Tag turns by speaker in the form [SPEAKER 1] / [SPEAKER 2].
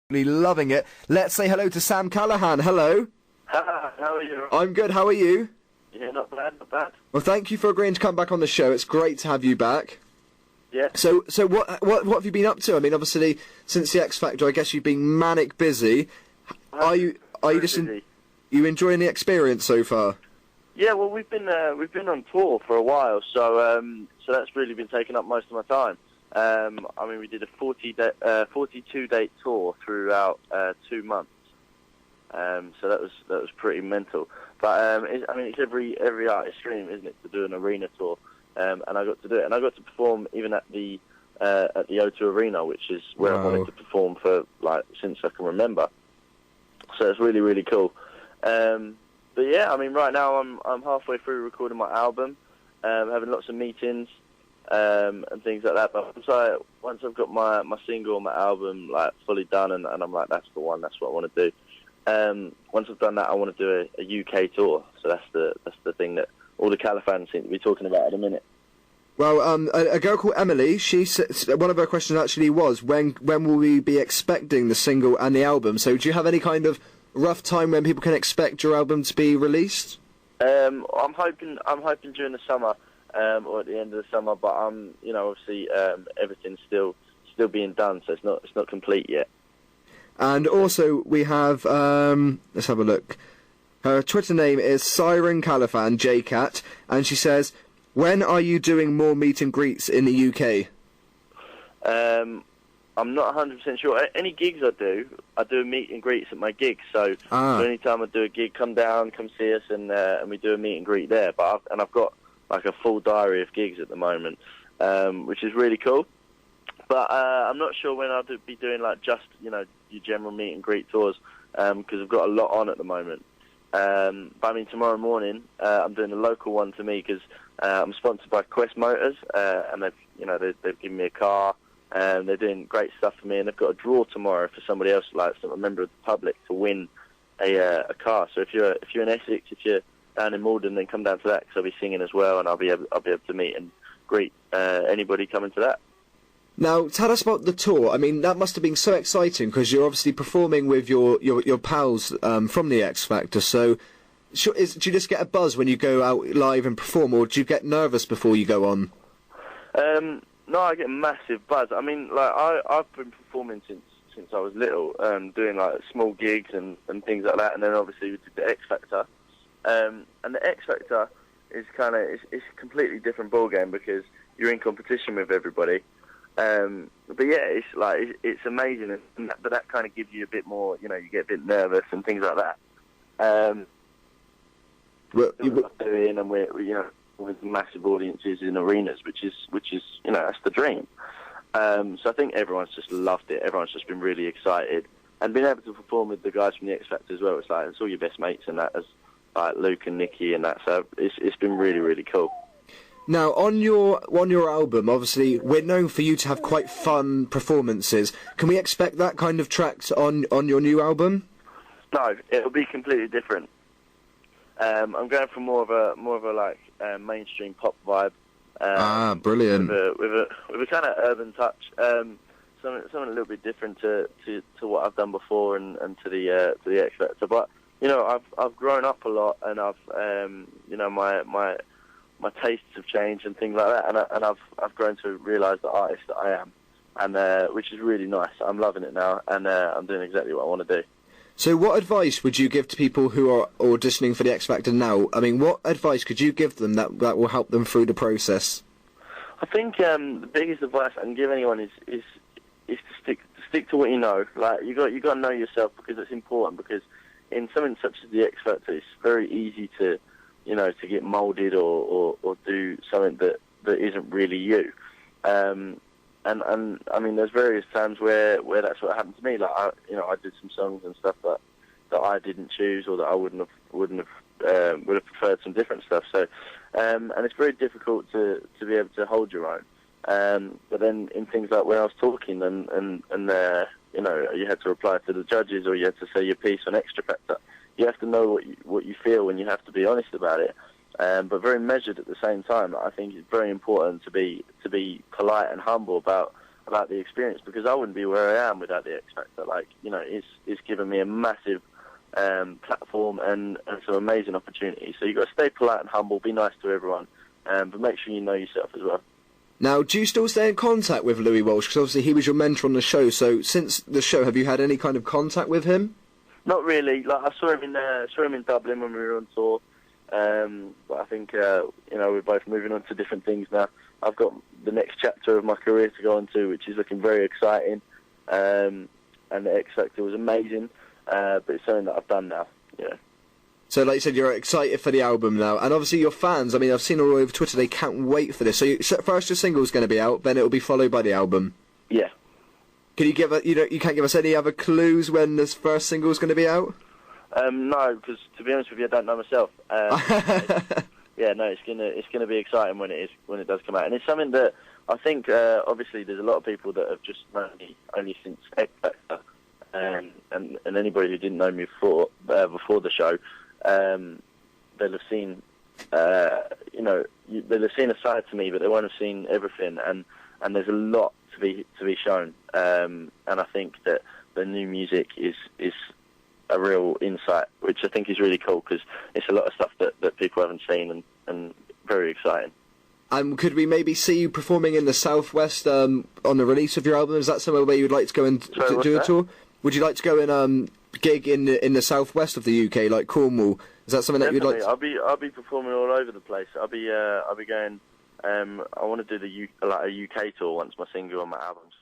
[SPEAKER 1] Loving it. Let's say hello to Sam Callahan. Hello.
[SPEAKER 2] Hi, how are you?
[SPEAKER 1] I'm good. How are you?
[SPEAKER 2] Yeah, not bad, not bad.
[SPEAKER 1] Well, thank you for agreeing to come back on the show. It's great to have you back.
[SPEAKER 2] Yeah.
[SPEAKER 1] So what have you been up to? I mean, obviously, since the X Factor, I guess you've been manic busy. Are you just you enjoying the experience so far?
[SPEAKER 2] Yeah, well, we've been on tour for a while, so that's really been taking up most of my time. I mean, we did a 42-day tour throughout 2 months. So that was pretty mental. But it's every artist's dream, isn't it, to do an arena tour? And I got to do it, and I got to perform even at the O2 Arena, which is where I wanted to perform for since I can remember. So it's really, really cool. But yeah, I mean, right now I'm halfway through recording my album, having lots of meetings and things like that. But once I've got my single, my album fully done, and I'm like, that's the one, that's what I want to do. Once I've done that, I want to do a UK tour. So that's the thing that all the Callahan seem to be talking about at the minute.
[SPEAKER 1] Well, a girl called Emily, one of her questions actually was, when will we be expecting the single and the album? So do you have any kind of rough time when people can expect your album to be released? I'm hoping during the summer, or at the end of the summer, but obviously everything's still being done, so it's not complete yet. And also we have let's have a look. Her Twitter name is Siren Callahan, JCat, and she says, when are you doing more meet and greets in the UK?
[SPEAKER 2] I'm not 100% sure. Any gigs I do a meet and greets at my gigs. So anytime I do a gig, come down, come see us, and we do a meet and greet there. I've got a full diary of gigs at the moment, which is really cool. But I'm not sure when I'll be doing just your general meet and greet tours, because I've got a lot on at the moment. But I mean, tomorrow morning I'm doing a local one to me because I'm sponsored by Quest Motors, and they've given me a car. They're doing great stuff for me, and they've got a draw tomorrow for somebody else, a member of the public, to win a car. So if you're in Essex, if you're down in Malden, then come down to that, because I'll be singing as well, and I'll be able to meet and greet anybody coming to that.
[SPEAKER 1] Now, tell us about the tour. I mean, that must have been so exciting, because you're obviously performing with your pals from the X Factor. So, do you just get a buzz when you go out live and perform, or do you get nervous before you go on?
[SPEAKER 2] No, I get a massive buzz. I mean, I've been performing since I was little, doing small gigs and things like that, and then obviously we did the X Factor. And the X Factor is it's a completely different ballgame because you're in competition with everybody. But yeah, it's amazing, but that kind of gives you a bit more, you get a bit nervous and things like that. Doing, and we're with massive audiences in arenas, which is that's the dream. So I think everyone's just loved it. Everyone's just been really excited, and being able to perform with the guys from the X Factor as well. It's all your best mates and that, as Luke and Nikki and that. So it's been really, really cool.
[SPEAKER 1] Now, on your album, obviously, we're known for you to have quite fun performances. Can we expect that kind of tracks on your new album?
[SPEAKER 2] No, it'll be completely different. I'm going for more of a mainstream pop vibe.
[SPEAKER 1] Brilliant.
[SPEAKER 2] With a kind of urban touch. Something a little bit different to what I've done before and to the X Factor. But I've grown up a lot, and I've my tastes have changed and things like that, and I've grown to realise the artist that I am, and which is really nice. I'm loving it now, and I'm doing exactly what I want to do.
[SPEAKER 1] So what advice would you give to people who are auditioning for the X Factor now? I mean, what advice could you give them that will help them through the process?
[SPEAKER 2] I think the biggest advice I can give anyone is to stick to what you know. You got to know yourself, because it's important, because in something such as the X Factor, it's very easy to get moulded or do something that isn't really you. And I mean, there's various times where that's what happened to me. I did some songs and stuff that I didn't choose, or that I would have preferred some different stuff. So, and it's very difficult to be able to hold your own. But then in things like when I was talking and you had to reply to the judges, or you had to say your piece on Extra Factor. You have to know what you feel, and you have to be honest about it, but very measured at the same time. I think it's very important to be polite and humble about about the experience, because I wouldn't be where I am without the X Factor. Like, you know, it's given me a massive platform and some amazing opportunities. So you've got to stay polite and humble, be nice to everyone, but make sure you know yourself as well.
[SPEAKER 1] Now, do you still stay in contact with Louis Walsh? Because obviously he was your mentor on the show. So since the show, have you had any kind of contact with him?
[SPEAKER 2] Not really. Like, I saw him in Dublin when we were on tour. But I think you know, we're both moving on to different things now. I've got the next chapter of my career to go on to, which is looking very exciting. And the X Factor was amazing, but it's something that I've done now. Yeah. So,
[SPEAKER 1] like you said, you're excited for the album now, and obviously your fans. I mean, I've seen all over Twitter; they can't wait for this. So, first your single's going to be out, then it'll be followed by the album.
[SPEAKER 2] Yeah.
[SPEAKER 1] Can you give you can't give us any other clues when this first single's going to be out?
[SPEAKER 2] No, because to be honest with you, I don't know myself. Yeah, no, it's gonna be exciting when it does come out, and it's something that I think obviously there's a lot of people that have just known me only since X Factor, and anybody who didn't know me before the show, they'll have seen they'll have seen a side to me, but they won't have seen everything, and there's a lot to be shown, and I think that the new music is a real insight, which I think is really cool, because it's a lot of stuff that people haven't seen, and very exciting.
[SPEAKER 1] Could we maybe see you performing in the Southwest on the release of your album? Is that somewhere where you'd like to go and do a tour? Would you like to go and gig in the Southwest of the UK, like Cornwall? Is that something
[SPEAKER 2] Definitely.
[SPEAKER 1] that you'd like to...
[SPEAKER 2] I'll be performing all over the place. I'll be going. I want to do a UK tour once my single and my album's